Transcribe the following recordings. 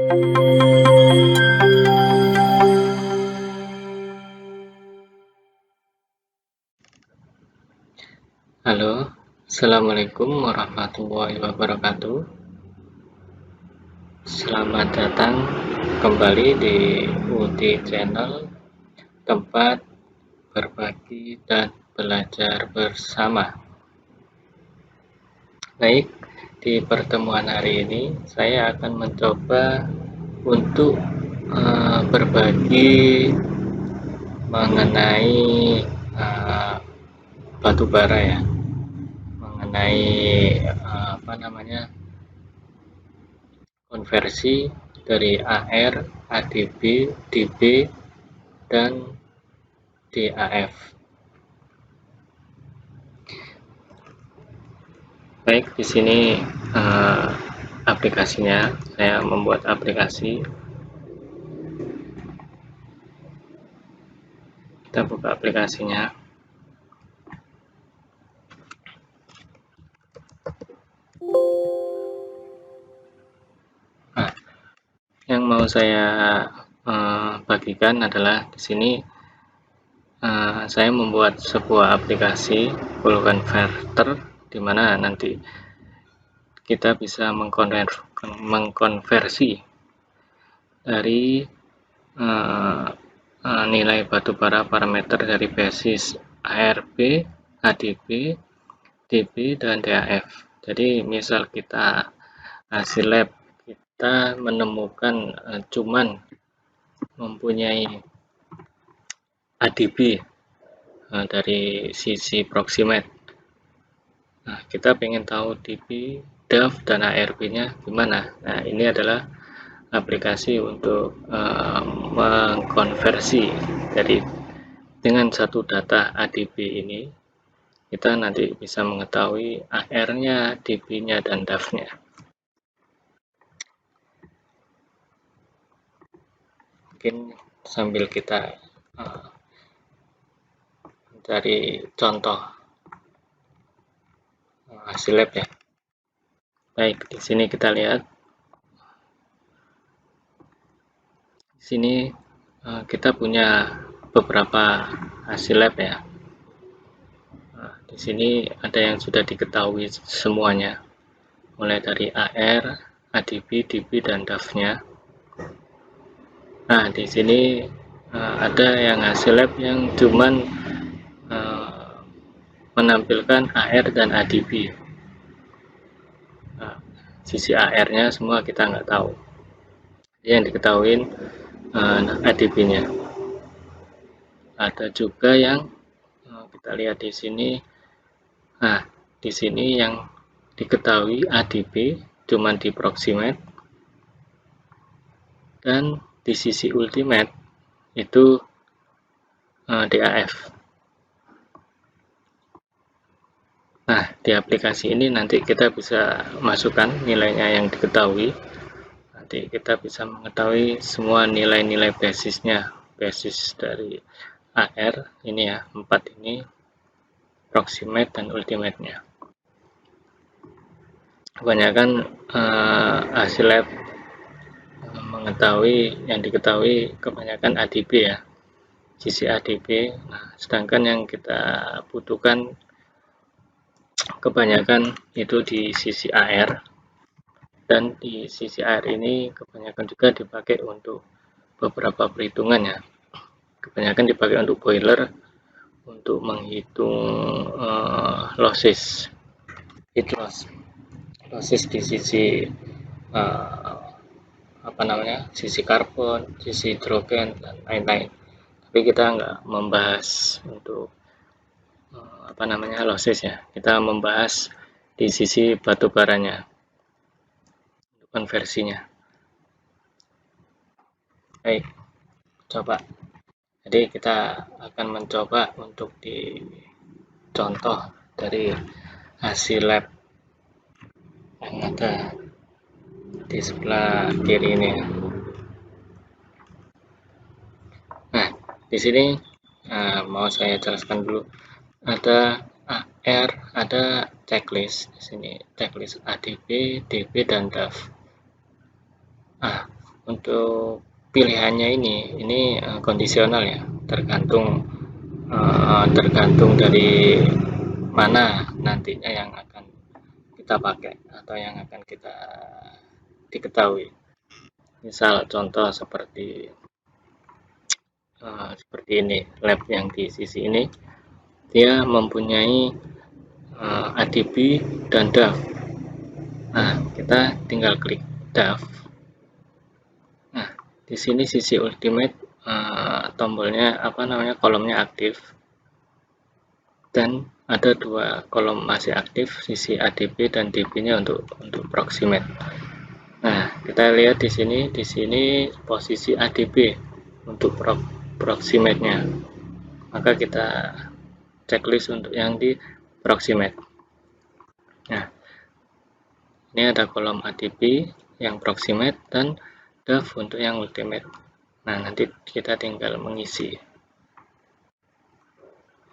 Halo, Assalamualaikum warahmatullahi wabarakatuh. Selamat datang kembali di UD Channel, tempat berbagi dan belajar bersama. Baik, di pertemuan hari ini saya akan mencoba untuk berbagi mengenai batu bara ya, mengenai konversi dari AR, ADB, DB, dan DAF. Baik, di sini aplikasinya. Saya membuat aplikasi. Kita buka aplikasinya. Nah, yang mau saya bagikan adalah di sini saya membuat sebuah aplikasi full converter, di mana nanti kita bisa mengkonversi dari nilai batubara parameter dari basis ARB, ADB, DB, dan DAF. Jadi misal kita hasil lab kita menemukan cuman mempunyai ADB dari sisi proximate. Nah, kita pengen tahu DB, DAF, dan ARB-nya gimana. Nah, ini adalah aplikasi untuk mengkonversi. Jadi dengan satu data ADB ini kita nanti bisa mengetahui AR-nya, DB-nya, dan DAF-nya. Mungkin sambil kita mencari contoh hasil lab ya. Baik, di sini kita lihat. Di sini kita punya beberapa hasil lab ya. Nah, di sini ada yang sudah diketahui semuanya, mulai dari AR, ADB, DB, dan DAF-nya. Nah, di sini ada yang hasil lab yang cuman menampilkan AR dan ADB. Nah, sisi AR-nya semua kita nggak tahu. Yang diketahui ADB-nya. Ada juga yang kita lihat di sini. Nah, di sini yang diketahui ADB cuman di proximate, dan di sisi ultimate itu DAF. Nah, di aplikasi ini nanti kita bisa masukkan nilainya yang diketahui. Nanti kita bisa mengetahui semua nilai-nilai basisnya, basis dari AR ini ya, 4 ini, proximate dan ultimate-nya. Kebanyakan hasil lab mengetahui, yang diketahui kebanyakan ADB ya, sisi ADB. Nah, sedangkan yang kita butuhkan kebanyakan itu di sisi AR, dan di sisi AR ini kebanyakan juga dipakai untuk beberapa perhitungan ya. Kebanyakan dipakai untuk boiler, untuk menghitung losses, heat loss, losses di sisi sisi karbon, sisi hidrogen, dan lain-lain. Tapi kita nggak membahas untuk losses ya. Kita membahas di sisi batu baranya, konversinya. Baik, coba. Jadi kita akan mencoba untuk di contoh dari hasil lab yang ada di sebelah kiri ini. Nah, di sini mau saya jelaskan dulu. Ada AR, ada checklist. Di sini checklist ADB, DB, dan DAF. Nah, untuk pilihannya ini kondisional ya, tergantung dari mana nantinya yang akan kita pakai atau yang akan kita diketahui. Misal contoh seperti ini, lab yang di sisi ini dia mempunyai ADB dan DAV. Nah, kita tinggal klik DAV. Nah, di sini sisi ultimate tombolnya kolomnya aktif, dan ada dua kolom masih aktif, sisi ADB dan DB-nya untuk proximate. Nah, kita lihat di sini posisi ADB untuk proximate-nya. Maka kita checklist untuk yang di proximate. Nah, ini ada kolom ADB yang proximate dan DAV untuk yang ultimate. Nah, nanti kita tinggal mengisi.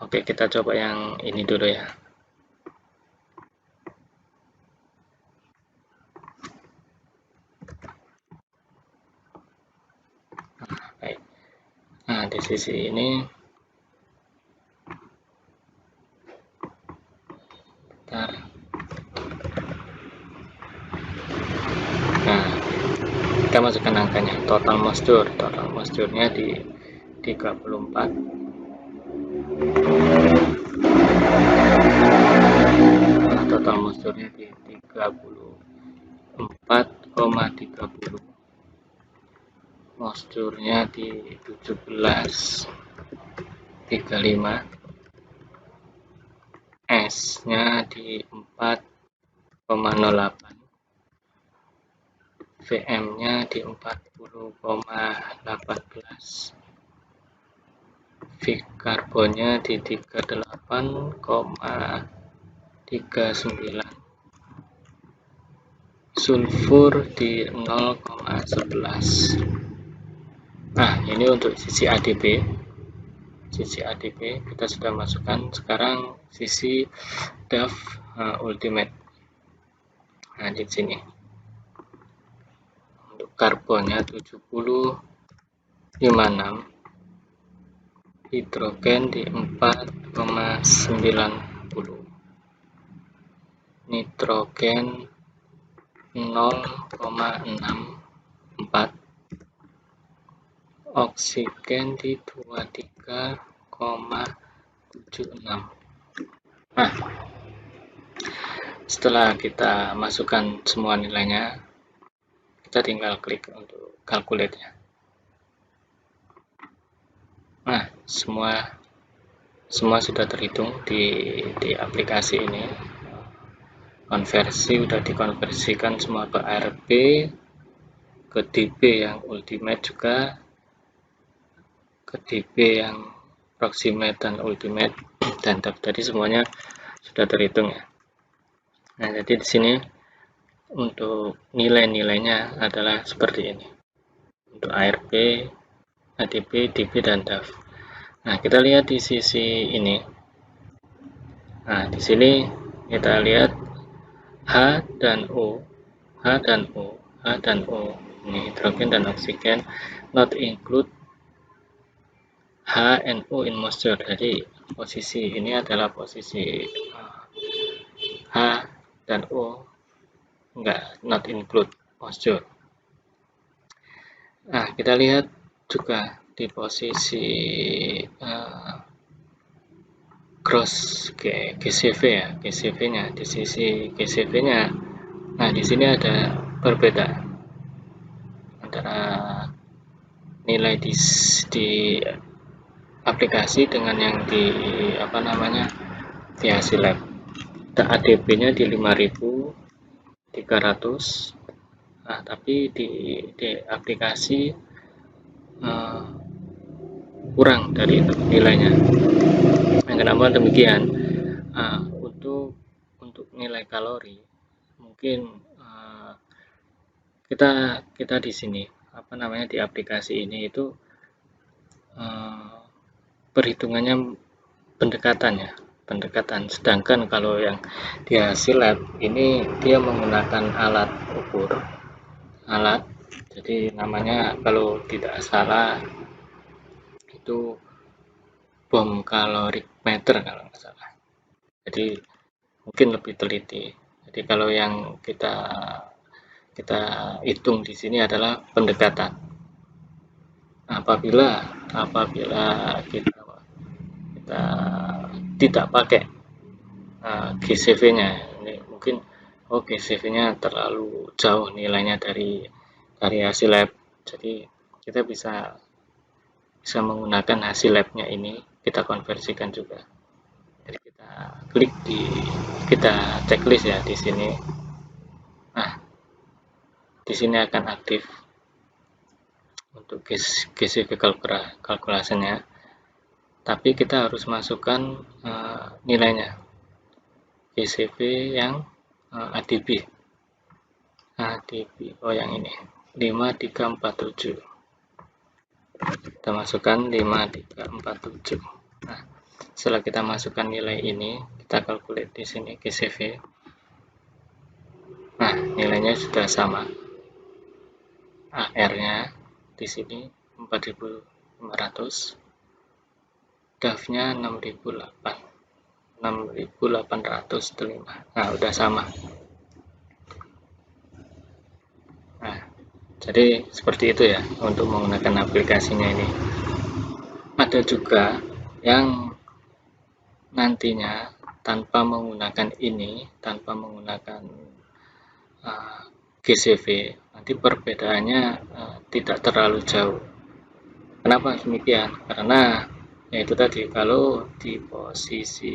Oke, kita coba yang ini dulu ya. Baik. Nah, di sisi ini bentar. Nah, kita masukkan angkanya. Total moisture-nya di 34. Nah, total moisture-nya di 34,30. Moisture-nya di 17,35. S-nya di 4,08. VM-nya di 40,18. V karbonnya di 38,39. Sulfur di 0,11. Nah, ini untuk sisi ADB. Sisi ADB kita sudah masukkan. Sekarang sisi DAV ultimate. Nah, di sini untuk karbonnya 70,56, hidrogen di 4,90, nitrogen 0,64, oksigen di 23,76. Nah, setelah kita masukkan semua nilainya, kita tinggal klik untuk calculate ya. Nah, semua sudah terhitung di aplikasi ini. Konversi sudah dikonversikan semua ke ARB, ke DB yang ultimate juga, ke DB yang proximate dan ultimate, dan tadi semuanya sudah terhitung ya. Nah, jadi di sini untuk nilai-nilainya adalah seperti ini. Untuk ARB, ADB, DB, dan DAV. Nah, kita lihat di sisi ini. Nah, di sini kita lihat H dan O. Ini hidrogen dan oksigen not include H and O in moisture. Jadi posisi ini adalah posisi H dan O not include moisture. Nah, kita lihat juga di posisi gross GCV ya, GCV-nya di sisi GCV-nya. Nah, di sini ada perbedaan antara nilai di aplikasi dengan yang di di hasil lab. ADB-nya di 5.300. Nah, tapi di aplikasi kurang dari itu nilainya. Nah, kenapa demikian? Untuk nilai kalori mungkin kita di sini di aplikasi ini itu perhitungannya pendekatan, sedangkan kalau yang di hasil lab ini dia menggunakan alat Jadi namanya kalau tidak salah itu bom kalorik meter kalau nggak salah. Jadi mungkin lebih teliti. Jadi kalau yang kita kita hitung di sini adalah pendekatan. Apabila kita tidak pakai GCV-nya, ini mungkin GCV-nya terlalu jauh nilainya dari hasil lab. Jadi kita bisa menggunakan hasil labnya ini, kita konversikan juga. Jadi kita checklist ya di sini. Nah, di sini akan aktif untuk GCV kalkulasinya, tapi kita harus masukkan nilainya GCV yang ADB. Oh yang ini 5347, kita masukkan 5347. Nah, setelah kita masukkan nilai ini, kita kalkulasi di sini GCV. Nah, nilainya sudah sama. AR-nya di sini 4500, DAF-nya 6805. Nah, udah sama. Nah, jadi seperti itu ya untuk menggunakan aplikasinya ini. Ada juga yang nantinya tanpa menggunakan GCV, nanti perbedaannya tidak terlalu jauh. Kenapa demikian? Karena yaitu tadi, kalau di posisi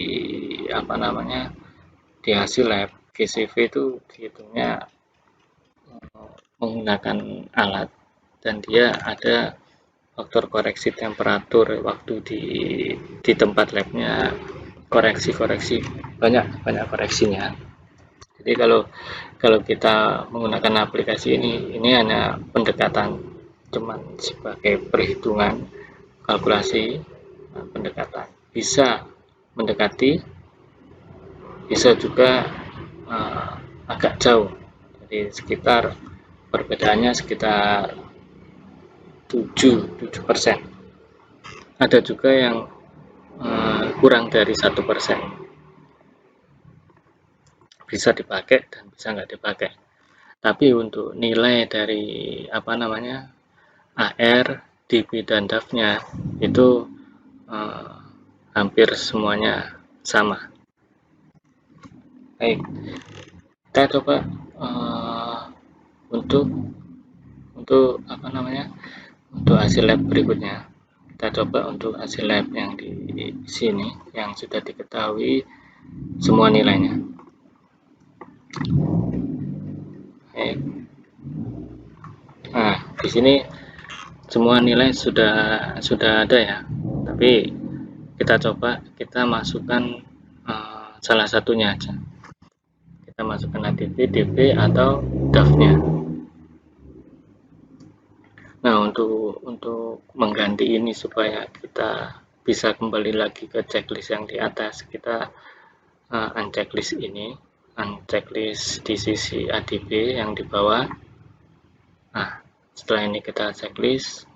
di hasil lab, GCV itu dihitungnya menggunakan alat, dan dia ada faktor koreksi temperatur waktu di tempat labnya, koreksi banyak koreksinya. Jadi kalau kita menggunakan aplikasi ini hanya pendekatan, cuman sebagai perhitungan kalkulasi, pendekatan, bisa mendekati, bisa juga agak jauh. Jadi perbedaannya sekitar 7%. Ada juga yang kurang dari 1%. Bisa dipakai dan bisa nggak dipakai. Tapi untuk nilai dari AR, DB dan DAF-nya itu hampir semuanya sama. Baik, kita coba untuk hasil lab berikutnya. Kita coba untuk hasil lab yang di sini yang sudah diketahui semua nilainya. Baik. Nah, di sini semua nilai sudah ada ya. Tapi kita masukkan salah satunya aja. Kita masukkan ADB, DB atau DAF-nya. Nah, untuk mengganti ini supaya kita bisa kembali lagi ke checklist yang di atas, kita unchecklist ini, unchecklist di sisi ADB yang di bawah. Nah, setelah ini kita checklist.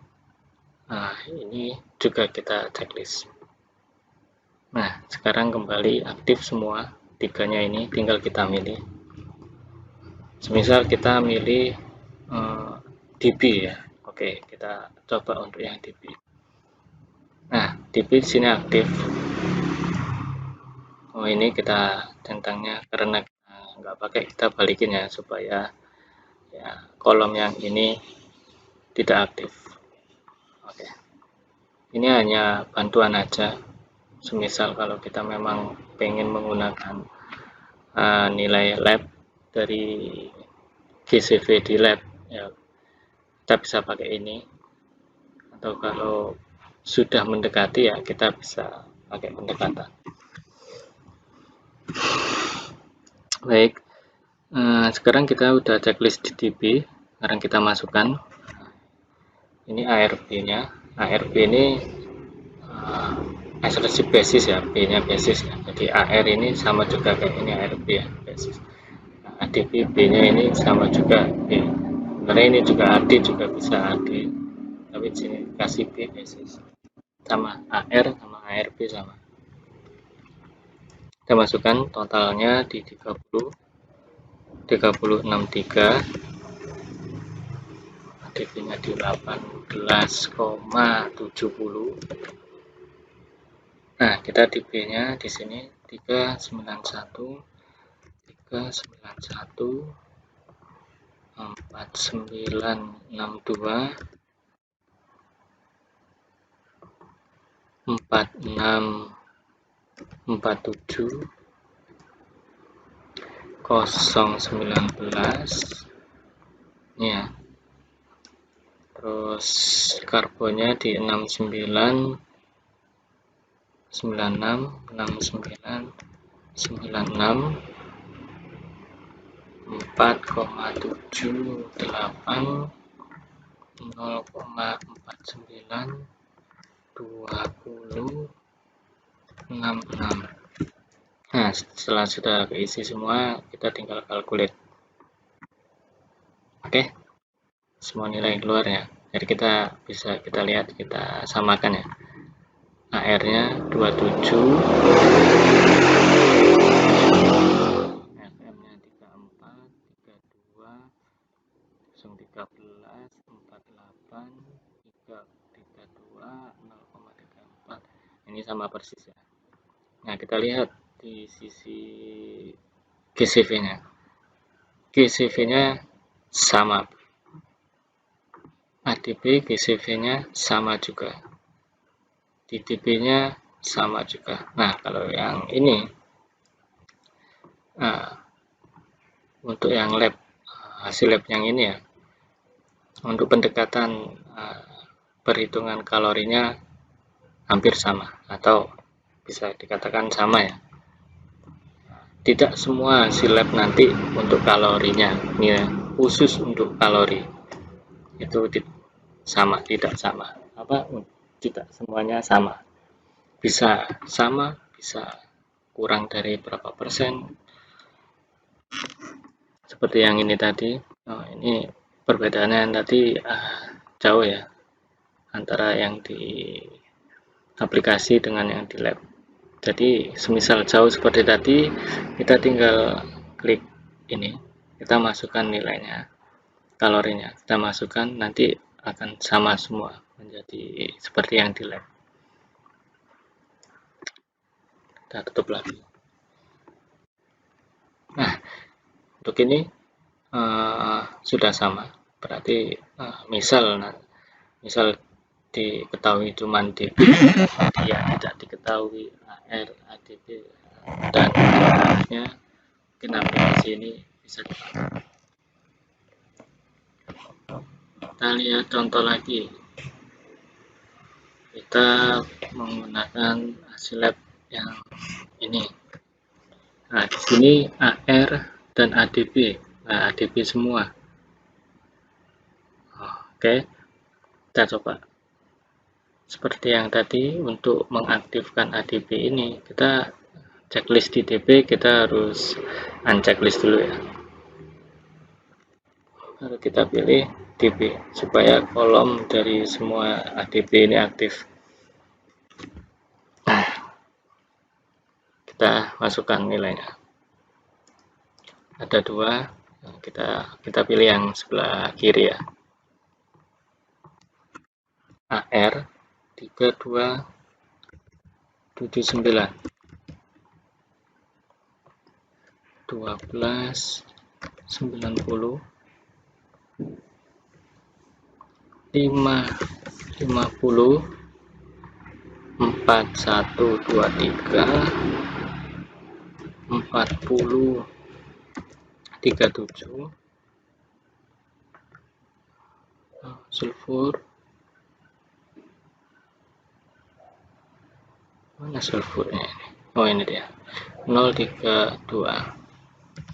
Nah, ini juga kita checklist. Nah, sekarang kembali aktif semua tiganya ini, tinggal kita milih. Semisal kita milih DB ya. Oke, kita coba untuk yang DB. Nah, DB di sini aktif. Oh, ini kita centangnya karena nggak pakai, kita balikin ya supaya ya kolom yang ini tidak aktif. Oke, ini hanya bantuan aja. Semisal kalau kita memang pengen menggunakan nilai lab dari GCV di lab ya, kita bisa pakai ini, atau kalau sudah mendekati ya kita bisa pakai pendekatan. Baik, sekarang kita udah checklist di DB. Sekarang kita masukkan ini ARB nya. ARB ini isolasi basis ya, B nya basis ya. Jadi AR ini sama juga kayak ini ARB ya, basis. Nah, ADB B nya ini sama juga B. sebenarnya ini juga AD juga bisa AD, tapi di sini kasih B basis sama AR sama ARB sama. Kita masukkan totalnya di 30,63, ADB nya di 18,70. Nah, kita di B nya di sini 391, 4962, 4647, 019 ini ya. Terus karbonnya di 69, 96, 69, 96, 4,78, 0,49, 20, 66. Nah, setelah sudah keisi semua, kita tinggal calculate. Oke, semua nilai keluar ya. Jadi kita bisa lihat, kita samakan ya. AR nya 27, FM nya 34, 32, 013, 48, 332, 0,34. Ini sama persis ya. Nah, kita lihat di sisi GCV nya. GCV nya sama. ADB GCV nya sama juga. Di DB nya sama juga. Nah, kalau yang ini untuk yang lab, hasil lab yang ini ya, untuk pendekatan perhitungan kalorinya hampir sama atau bisa dikatakan sama ya. Tidak semua hasil lab nanti untuk kalorinya ini ya, khusus untuk kalori itu sama, tidak sama, tidak semuanya sama, bisa sama, bisa kurang dari berapa persen, seperti yang ini tadi. Ini perbedaannya tadi jauh ya antara yang di aplikasi dengan yang di lab. Jadi semisal jauh seperti tadi, kita tinggal klik ini, kita masukkan nilainya, kalorinya kita masukkan, nanti akan sama semua, menjadi seperti yang di lab. Kita tutup lagi. Nah, untuk ini sudah sama, berarti misal diketahui cuma DB, ya tidak diketahui AR, ADB, dan lainnya, mungkin aplikasi ini bisa dipakai. Kita lihat contoh lagi. Kita menggunakan hasil lab yang ini. Nah, di sini AR dan ADB. Nah, ADB semua. Oke, kita coba. Seperti yang tadi, untuk mengaktifkan ADB ini, kita checklist di DB, kita harus unchecklist dulu ya. Lalu kita pilih DB, supaya kolom dari semua ADB ini aktif. Nah, kita masukkan nilainya. Ada dua, kita pilih yang sebelah kiri ya. AR 3279, 1290, 550, 4123, 40, 37, sulfur, mana sulfurnya ini? Oh, ini dia, 032,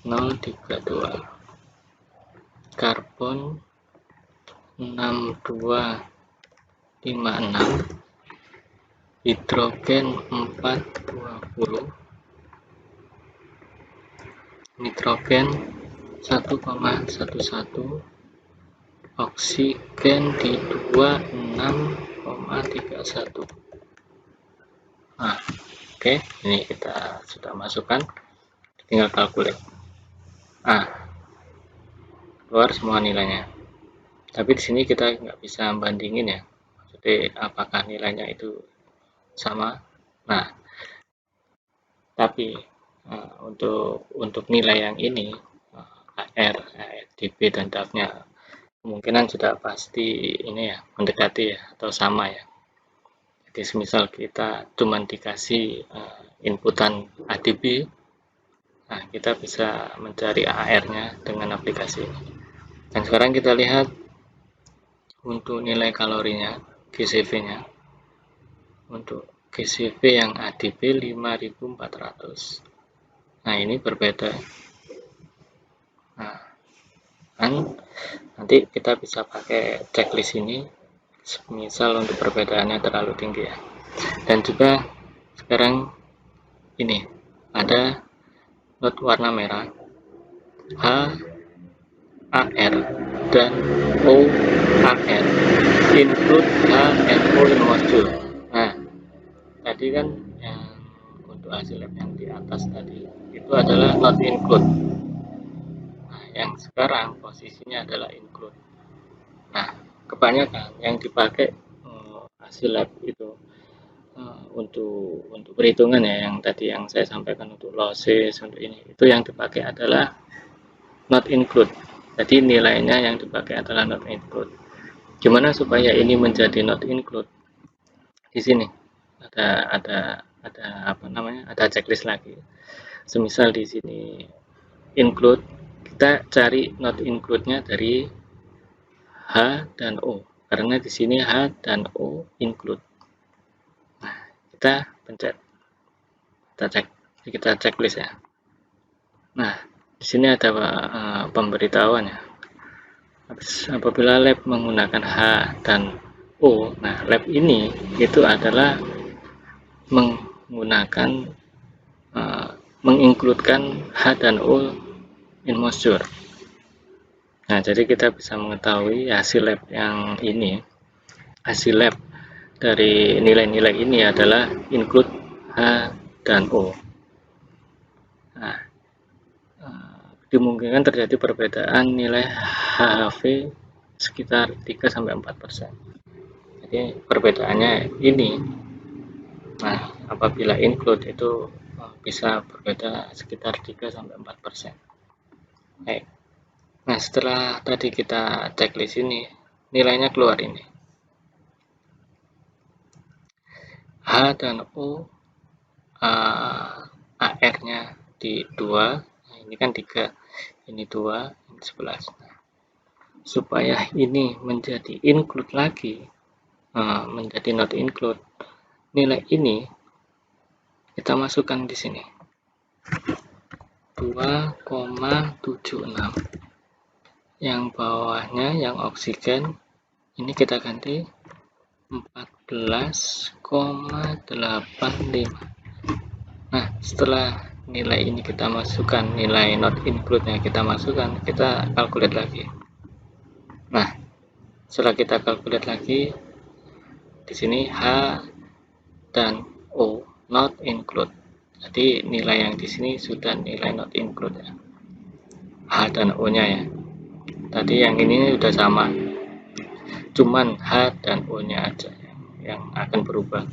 032, karbon 6256, hidrogen 420, nitrogen 1,11, oksigen di 26,31. Nah, oke, ini kita sudah masukkan, tinggal kalkulasi. Nah, keluar semua nilainya. Tapi di sini kita nggak bisa bandingin ya, jadi apakah nilainya itu sama. Nah, tapi untuk nilai yang ini AR, ARDB dan DAF-nya kemungkinan sudah pasti ini ya, mendekati ya atau sama ya. Jadi semisal kita cuma dikasih inputan ADB, nah kita bisa mencari AR-nya dengan aplikasi ini. Dan sekarang kita lihat untuk nilai kalorinya, GCV-nya. Untuk GCV yang ADB 5400. Nah, ini berbeda. Nah, kan nanti kita bisa pakai checklist ini misal untuk perbedaannya terlalu tinggi ya. Dan juga sekarang ini ada not warna merah, H, AR, dan O, AR, include H and O in module. Nah, tadi kan yang untuk hasil lab yang di atas tadi itu adalah not include. Nah, yang sekarang posisinya adalah include. Nah, kebanyakan yang dipakai hasil lab itu untuk perhitungan ya, yang tadi yang saya sampaikan untuk losses untuk ini, itu yang dipakai adalah not include. Jadi nilainya yang dipakai adalah not include. Gimana supaya ini menjadi not include? Di sini ada apa namanya? Ada checklist lagi. Semisal di sini include, kita cari not include-nya dari H dan O. Karena di sini H dan O include. Nah, kita pencet. Kita checklist ya. Nah, di sini ada pemberitahuan ya. Apabila lab menggunakan H dan O, nah lab ini itu adalah menggunakan mengincludekan H dan O in moisture. Nah, jadi kita bisa mengetahui hasil lab yang ini, hasil lab dari nilai-nilai ini adalah include H dan O. Nah, dimungkinkan terjadi perbedaan nilai HHV sekitar 3-4%. Jadi perbedaannya ini. Nah, apabila include itu bisa berbeda sekitar 3-4%. Baik. Nah, setelah tadi kita checklist ini, nilainya keluar ini. H dan O AR-nya di 2, nah ini kan 3, ini 2, ini 11. Nah, supaya ini menjadi include lagi, menjadi not include, nilai ini kita masukkan di sini 2,76. Yang bawahnya yang oksigen ini kita ganti 14,85. Nah, setelah nilai ini kita masukkan, nilai not include-nya kita masukkan, kita calculate lagi. Nah, setelah kita calculate lagi, di sini H dan O not include. Jadi nilai yang di sini sudah nilai not include ya. H dan O-nya ya. Tadi yang ini sudah sama. Cuman H dan O-nya aja yang akan berubah.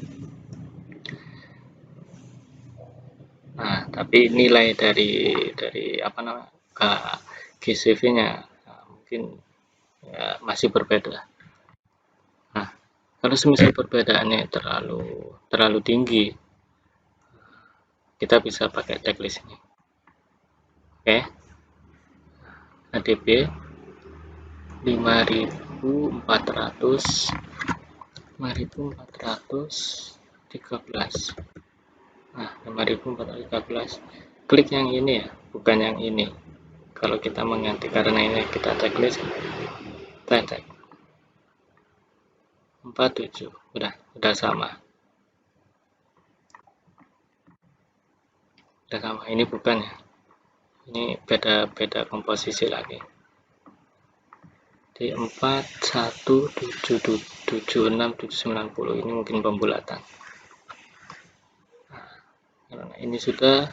Nah, tapi nilai dari apa namanya? GCV-nya mungkin ya, masih berbeda. Nah, kalau semisal perbedaannya terlalu tinggi, kita bisa pakai checklist ini. Oke. ADB 5413. Nah, 5413. Klik yang ini ya, bukan yang ini. Kalau kita mengganti karena ini kita checklist, kita cek 47, udah sama. Udah sama. Ini bukan ya. Ini beda komposisi lagi. D4177760 ini mungkin pembulatan. Nah, ini sudah,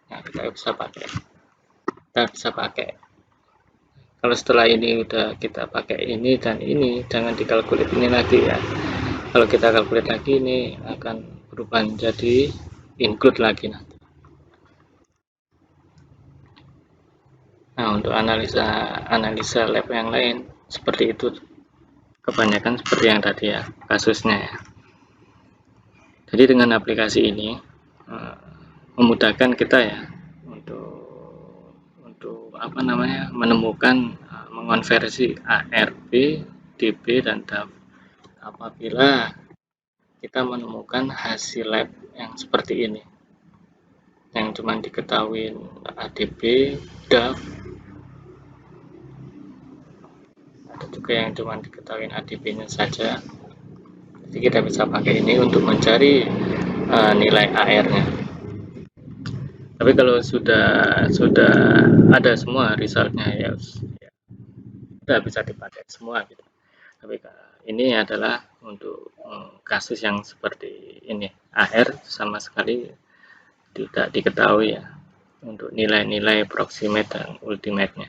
nah kita bisa pakai. Kalau setelah ini udah kita pakai ini dan ini, jangan dikalkulit ini lagi ya. Kalau kita kalkulit lagi, ini akan berubah menjadi include lagi nanti. Nah, untuk analisa lab yang lain seperti itu, kebanyakan seperti yang tadi ya kasusnya ya. Jadi dengan aplikasi ini memudahkan kita ya untuk menemukan, mengonversi ARB, DB dan DAF. Apabila kita menemukan hasil lab yang seperti ini, yang cuma diketahui ADB, DAF, ada juga yang cuma diketahui ADB-nya saja. Jadi kita bisa pakai ini untuk mencari nilai AR-nya. Tapi kalau sudah ada semua resultnya ya sudah bisa dipakai semua gitu. Tapi ini adalah untuk kasus yang seperti ini, AR sama sekali tidak diketahui ya untuk nilai-nilai proximate dan ultimate-nya.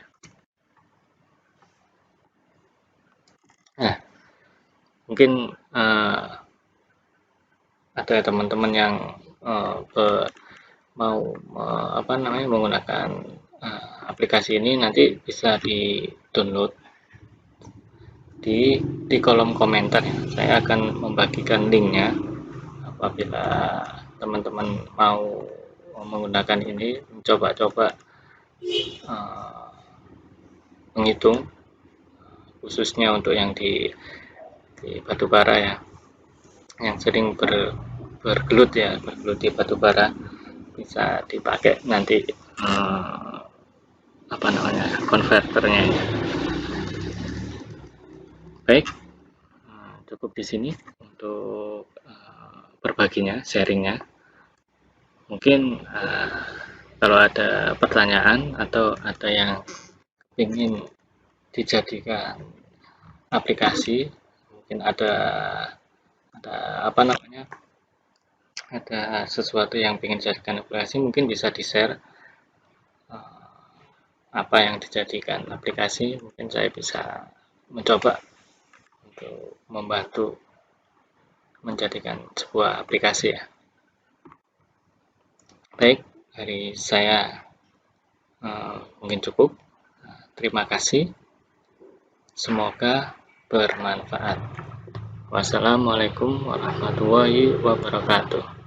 Nah, mungkin ada teman-teman yang mau menggunakan aplikasi ini, nanti bisa di-download di kolom komentar ya. Saya akan membagikan linknya apabila teman-teman mau menggunakan ini, mencoba-coba menghitung, khususnya untuk yang di batubara ya, yang sering bergelut di batubara, bisa dipakai nanti konverternya ya. Baik, cukup di sini untuk berbaginya, sharingnya. Mungkin kalau ada pertanyaan atau ada yang ingin dijadikan aplikasi, mungkin ada sesuatu yang ingin dijadikan aplikasi, mungkin bisa di-share apa yang dijadikan aplikasi. Mungkin saya bisa mencoba untuk membantu menjadikan sebuah aplikasi ya. Baik, dari saya mungkin cukup. Terima kasih. Semoga bermanfaat. Wassalamualaikum warahmatullahi wabarakatuh.